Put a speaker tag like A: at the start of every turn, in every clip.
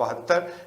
A: 72,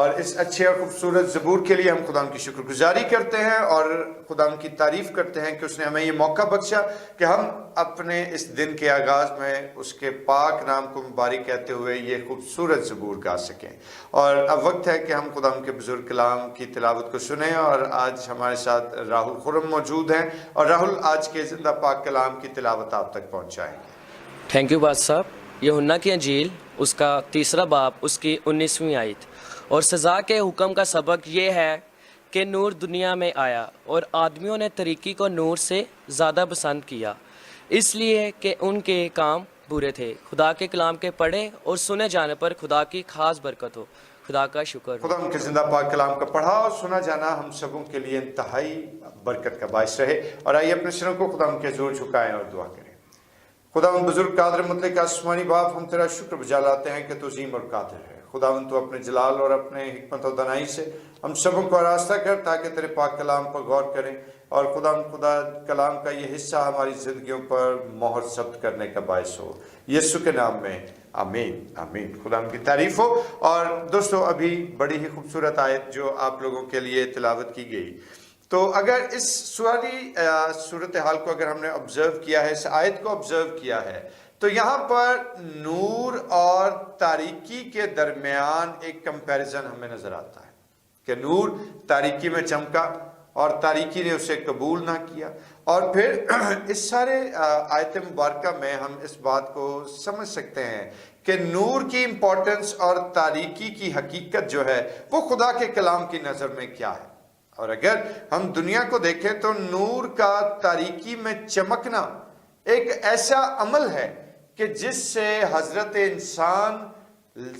A: اور اس اچھے اور خوبصورت زبور کے لیے ہم خدا کی شکر گزاری کرتے ہیں اور خدا کی تعریف کرتے ہیں کہ اس نے ہمیں یہ موقع بخشا کہ ہم اپنے اس دن کے آغاز میں اس کے پاک نام کو مبارک کہتے ہوئے یہ خوبصورت زبور گا سکیں. اور اب وقت ہے کہ ہم خدا کے بزرگ کلام کی تلاوت کو سنیں. اور آج ہمارے ساتھ راہل خرم موجود ہیں اور راہل آج کے زندہ پاک کلام کی تلاوت آپ تک پہنچائیں گے.
B: تھینک یو بادشاہ صاحب. یوحنا کی انجیل اس کا 3 باب اس کی 19ویں آیت. اور سزا کے حکم کا سبق یہ ہے کہ نور دنیا میں آیا اور آدمیوں نے طریقی کو نور سے زیادہ پسند کیا اس لیے کہ ان کے کام برے تھے. خدا کے کلام کے پڑھے اور سنے جانے پر خدا کی خاص برکت ہو. خدا کا شکر.
A: خدا ان کے زندہ پاک کلام کا پڑھا اور سنا جانا ہم سبوں کے لیے انتہائی برکت کا باعث رہے. اور آئیے اپنے سروں کو خدا ان کے حضور جھکائیں اور دعا کریں. خدا ان بزرگ قادر مطلق آسمانی باپ ہم تیرا شکر بجا لاتے ہیں کہ تو عظیم اور قادر ہے. خدا ان تو اپنے جلال اور اپنے حکمت و دانائی سے ہم سبوں کو آراستہ کر تاکہ تیرے پاک کلام پر غور کریں اور خدا کلام کا یہ حصہ ہماری زندگیوں پر مہر ثبت کرنے کا باعث ہو. یسوع کے نام میں آمین آمین. خدا ان کی تعریف ہو. اور دوستو ابھی بڑی ہی خوبصورت آیت جو آپ لوگوں کے لیے تلاوت کی گئی. تو اگر اس ساری صورتحال کو اگر ہم نے آبزرو کیا ہے, اس آیت کو آبزرو کیا ہے, تو یہاں پر نور اور تاریکی کے درمیان ایک کمپیریزن ہمیں نظر آتا ہے کہ نور تاریکی میں چمکا اور تاریکی نے اسے قبول نہ کیا. اور پھر اس سارے آیت مبارکہ میں ہم اس بات کو سمجھ سکتے ہیں کہ نور کی امپورٹنس اور تاریکی کی حقیقت جو ہے وہ خدا کے کلام کی نظر میں کیا ہے. اور اگر ہم دنیا کو دیکھیں تو نور کا تاریکی میں چمکنا ایک ایسا عمل ہے کہ جس سے حضرت انسان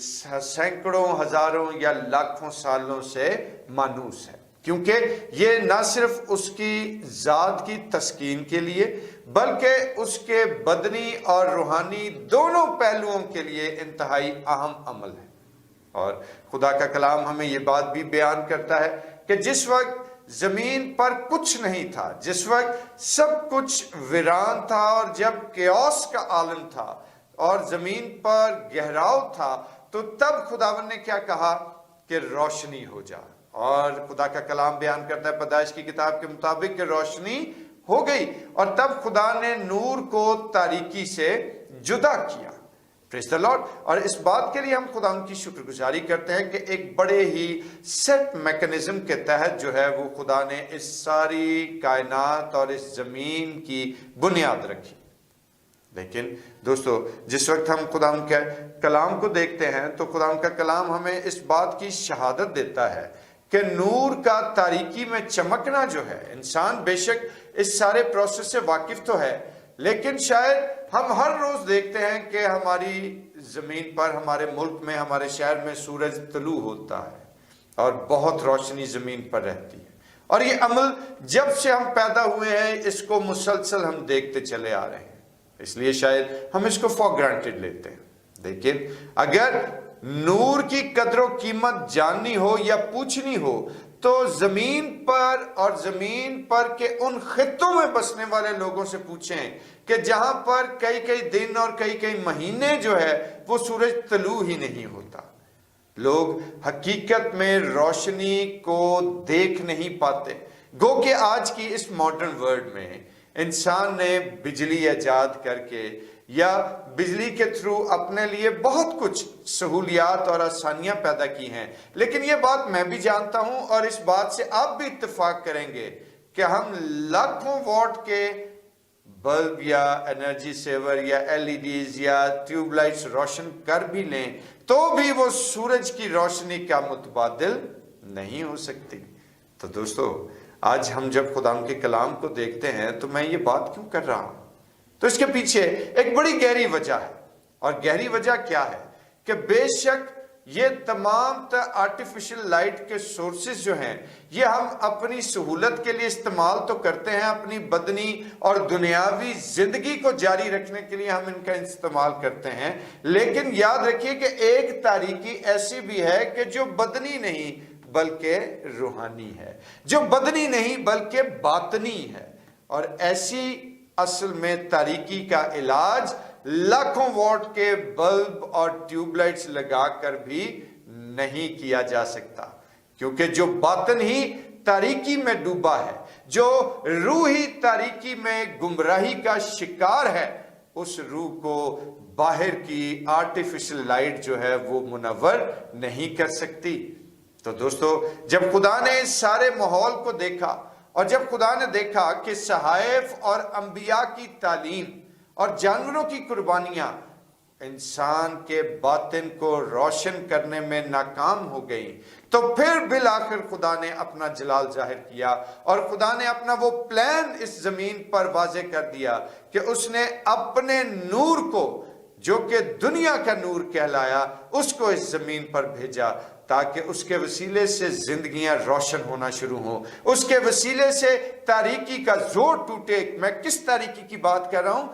A: سینکڑوں ہزاروں یا لاکھوں سالوں سے مانوس ہے, کیونکہ یہ نہ صرف اس کی ذات کی تسکین کے لیے بلکہ اس کے بدنی اور روحانی دونوں پہلوؤں کے لیے انتہائی اہم عمل ہے. اور خدا کا کلام ہمیں یہ بات بھی بیان کرتا ہے کہ جس وقت زمین پر کچھ نہیں تھا, جس وقت سب کچھ ویران تھا اور جب کیوس کا عالم تھا اور زمین پر گہراؤ تھا, تو تب خداوند نے کیا کہا کہ روشنی ہو جا. اور خدا کا کلام بیان کرتا ہے پیدائش کی کتاب کے مطابق کہ روشنی ہو گئی اور تب خدا نے نور کو تاریکی سے جدا کیا. پریز دی لارڈ. اور اس بات کے لیے ہم خدا ان کی شکر گزاری کرتے ہیں کہ ایک بڑے ہی سیٹ میکنزم کے تحت جو ہے وہ خدا نے اس ساری کائنات اور اس زمین کی بنیاد رکھی. لیکن دوستو جس وقت ہم خدا ان کے کلام کو دیکھتے ہیں تو خدا ان کا کلام ہمیں اس بات کی شہادت دیتا ہے کہ نور کا تاریکی میں چمکنا جو ہے, انسان بے شک اس سارے پروسیس سے واقف تو ہے, لیکن شاید ہم ہر روز دیکھتے ہیں کہ ہماری زمین پر, ہمارے ملک میں, ہمارے شہر میں سورج طلوع ہوتا ہے اور بہت روشنی زمین پر رہتی ہے. اور یہ عمل جب سے ہم پیدا ہوئے ہیں اس کو مسلسل ہم دیکھتے چلے آ رہے ہیں, اس لیے شاید ہم اس کو فار گرانٹیڈ لیتے ہیں. لیکن اگر نور کی قدر و قیمت جاننی ہو یا پوچھنی ہو تو زمین پر اور زمین پر کے ان خطوں میں بسنے والے لوگوں سے پوچھیں کہ جہاں پر کئی کئی دن اور کئی کئی مہینے جو ہے وہ سورج طلوع ہی نہیں ہوتا. لوگ حقیقت میں روشنی کو دیکھ نہیں پاتے. گو کہ آج کی اس ماڈرن ورلڈ میں انسان نے بجلی ایجاد کر کے یا بجلی کے تھرو اپنے لیے بہت کچھ سہولیات اور آسانیاں پیدا کی ہیں, لیکن یہ بات میں بھی جانتا ہوں اور اس بات سے آپ بھی اتفاق کریں گے کہ ہم لاکھوں واٹ کے بلب یا انرجی سیور یا ایل ای ڈیز یا ٹیوب لائٹس روشن کر بھی لیں تو بھی وہ سورج کی روشنی کا متبادل نہیں ہو سکتی. تو دوستو آج ہم جب خدا کے کلام کو دیکھتے ہیں تو میں یہ بات کیوں کر رہا ہوں, تو اس کے پیچھے ایک بڑی گہری وجہ ہے. اور گہری وجہ کیا ہے کہ بے شک یہ تمام آرٹیفیشل لائٹ کے سورسز جو ہیں یہ ہم اپنی سہولت کے لیے استعمال تو کرتے ہیں, اپنی بدنی اور دنیاوی زندگی کو جاری رکھنے کے لیے ہم ان کا استعمال کرتے ہیں, لیکن یاد رکھیے کہ ایک تاریکی ایسی بھی ہے کہ جو بدنی نہیں بلکہ روحانی ہے, جو بدنی نہیں بلکہ باطنی ہے. اور ایسی اصل میں تاریکی کا علاج لاکھوں واٹ کے بلب اور ٹیوب لائٹس لگا کر بھی نہیں کیا جا سکتا، کیونکہ جو باطن ہی تاریکی میں ڈوبا ہے، جو روح ہی تاریکی میں گمراہی کا شکار ہے، اس روح کو باہر کی آرٹیفیشل لائٹ جو ہے وہ منور نہیں کر سکتی۔ تو دوستو، جب خدا نے اس سارے ماحول کو دیکھا اور جب خدا نے دیکھا کہ صحائف اور انبیاء کی تعلیم اور جانوروں کی قربانیاں انسان کے باطن کو روشن کرنے میں ناکام ہو گئیں، تو پھر بالآخر خدا نے اپنا جلال ظاہر کیا اور خدا نے اپنا وہ پلان اس زمین پر واضح کر دیا کہ اس نے اپنے نور کو، جو کہ دنیا کا نور کہلایا، اس کو اس زمین پر بھیجا تاکہ اس کے وسیلے سے زندگیاں روشن ہونا شروع ہوں، اس کے وسیلے سے تاریکی کا زور ٹوٹے۔ میں کس تاریکی کی بات کر رہا ہوں؟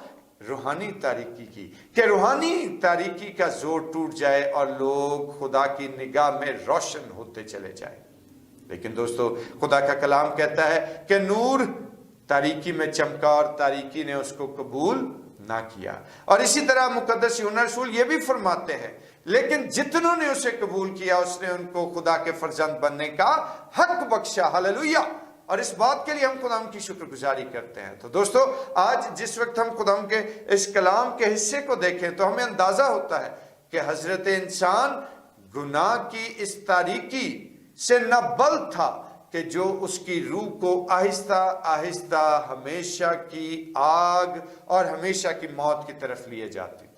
A: روحانی تاریکی کی، کہ روحانی تاریکی کا زور ٹوٹ جائے اور لوگ خدا کی نگاہ میں روشن ہوتے چلے جائیں۔ لیکن دوستو، خدا کا کلام کہتا ہے کہ نور تاریکی میں چمکا اور تاریکی نے اس کو قبول نہ کیا۔ اور اسی طرح مقدس یوحنا رسول یہ بھی فرماتے ہیں، لیکن جتنوں نے اسے قبول کیا اس نے ان کو خدا کے فرزند بننے کا حق بخشا۔ ہاللویا! اور اس بات کے لیے ہم خدا کی شکر گزاری کرتے ہیں۔ تو دوستو، آج جس وقت ہم خدا کے اس کلام کے حصے کو دیکھیں تو ہمیں اندازہ ہوتا ہے کہ حضرت انسان گناہ کی اس تاریکی سے نہ بل تھا کہ جو اس کی روح کو آہستہ آہستہ ہمیشہ کی آگ اور ہمیشہ کی موت کی طرف لیے جاتی تھی۔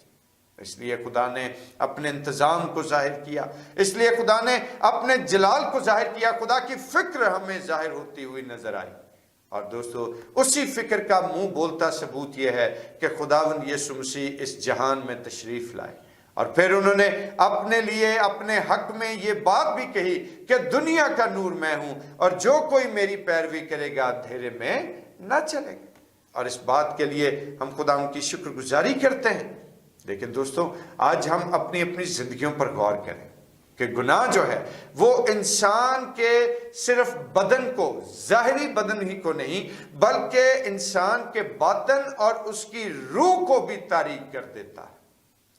A: اس لیے خدا نے اپنے انتظام کو ظاہر کیا، اس لیے خدا نے اپنے جلال کو ظاہر کیا۔ خدا کی فکر ہمیں ظاہر ہوتی ہوئی نظر آئی، اور دوستو اسی فکر کا منہ بولتا ثبوت یہ ہے کہ خداوند یسوع مسیح اس جہان میں تشریف لائے، اور پھر انہوں نے اپنے لیے اپنے حق میں یہ بات بھی کہی کہ دنیا کا نور میں ہوں، اور جو کوئی میری پیروی کرے گا اندھیرے میں نہ چلے گا۔ اور اس بات کے لیے ہم خدا کی شکر گزاری کرتے ہیں۔ لیکن دوستو، آج ہم اپنی زندگیوں پر غور کریں کہ گناہ جو ہے وہ انسان کے صرف بدن کو، ظاہری بدن ہی کو نہیں، بلکہ انسان کے باطن اور اس کی روح کو بھی تاریک کر دیتا ہے۔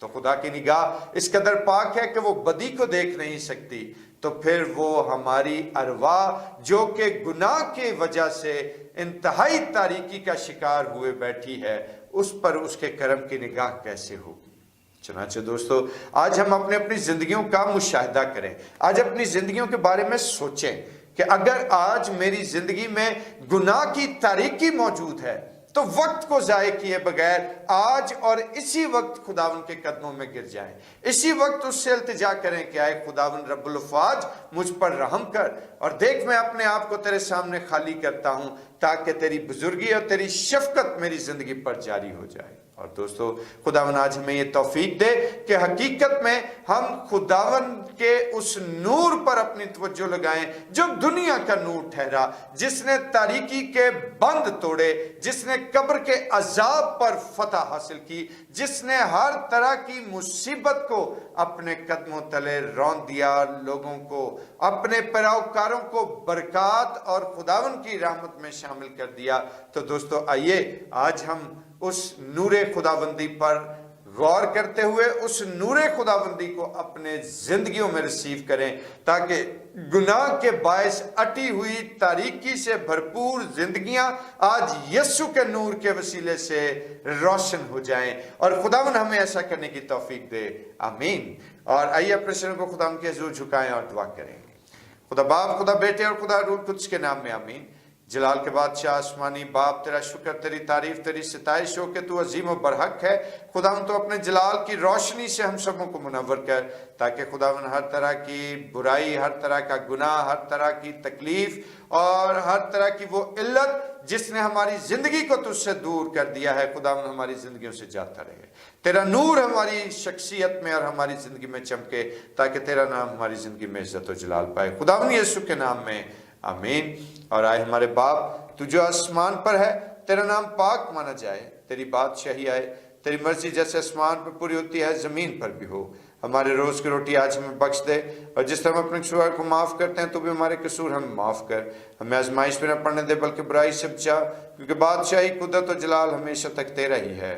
A: تو خدا کی نگاہ اس قدر پاک ہے کہ وہ بدی کو دیکھ نہیں سکتی، تو پھر وہ ہماری ارواح جو کہ گناہ کی وجہ سے انتہائی تاریکی کا شکار ہوئے بیٹھی ہے، اس پر اس کے کرم کی نگاہ کیسے ہوگی؟ چنانچہ دوستو، آج ہم اپنی زندگیوں کا مشاہدہ کریں، آج اپنی زندگیوں کے بارے میں سوچیں کہ اگر آج میری زندگی میں گناہ کی تاریکی موجود ہے تو وقت کو ضائع کیے بغیر آج اور اسی وقت خداوند کے قدموں میں گر جائیں، اسی وقت اس سے التجا کریں کہ آئے خداوند رب الافواج مجھ پر رحم کر، اور دیکھ میں اپنے آپ کو تیرے سامنے خالی کرتا ہوں تاکہ تیری بزرگی اور تیری شفقت میری زندگی پر جاری ہو جائے۔ اور دوستو، خداوند آج ہمیں یہ توفیق دے کہ حقیقت میں ہم خداوند کے اس نور پر اپنی توجہ لگائیں جو دنیا کا نور ٹھہرا، جس نے تاریکی کے بند توڑے، جس نے قبر کے عذاب پر فتح حاصل کی، جس نے ہر طرح کی مصیبت کو اپنے قدموں تلے رون دیا، لوگوں کو، اپنے پیروکاروں کو برکات اور خداوند کی رحمت میں شامل کر دیا۔ تو دوستو، آئیے آج ہم اس نور خداوندی پر غور کرتے ہوئے اس نور خداوندی کو اپنے زندگیوں میں ریسیو کریں، تاکہ گناہ کے باعث اٹی ہوئی تاریکی سے بھرپور زندگیاں آج یسوع کے نور کے وسیلے سے روشن ہو جائیں، اور خداوند ہمیں ایسا کرنے کی توفیق دے۔ آمین۔ اور آئیے اپنے سروں کو خداوند کے حضور جھکائیں اور دعا کریں۔ خدا باپ، خدا بیٹے اور خدا روح القدس کے نام میں آمین۔ جلال کے بادشاہ آسمانی باپ، تیرا شکر، تیری تعریف، تیری ستائش ہو کہ تو عظیم و برحق ہے۔ خداوند تو اپنے جلال کی روشنی سے ہم سبوں کو منور کر، تاکہ خداوند ہر طرح کی برائی، ہر طرح کا گناہ، ہر طرح کی تکلیف اور ہر طرح کی وہ علت جس نے ہماری زندگی کو تجھ سے دور کر دیا ہے، خداوند ہماری زندگیوں سے جاتا رہے۔ تیرا نور ہماری شخصیت میں اور ہماری زندگی میں چمکے، تاکہ تیرا نام ہماری زندگی میں عزت و جلال پائے۔ خداوند یسوع کے نام میں آمین۔ اور آئے ہمارے باپ، تو جو آسمان پر ہے، تیرا نام پاک مانا جائے، تیری بادشاہی آئے، تیری مرضی جیسے آسمان پر پوری ہوتی ہے زمین پر بھی ہو۔ ہمارے روز کی روٹی آج ہمیں بخش دے، اور جس طرح ہم اپنے قصور کو معاف کرتے ہیں تو بھی ہمارے قصور ہمیں معاف کر۔ ہمیں آزمائش میں نہ پڑنے دے بلکہ برائی سے بچا، کیونکہ بادشاہی، قدرت و جلال ہمیشہ تک تیرا ہی ہے۔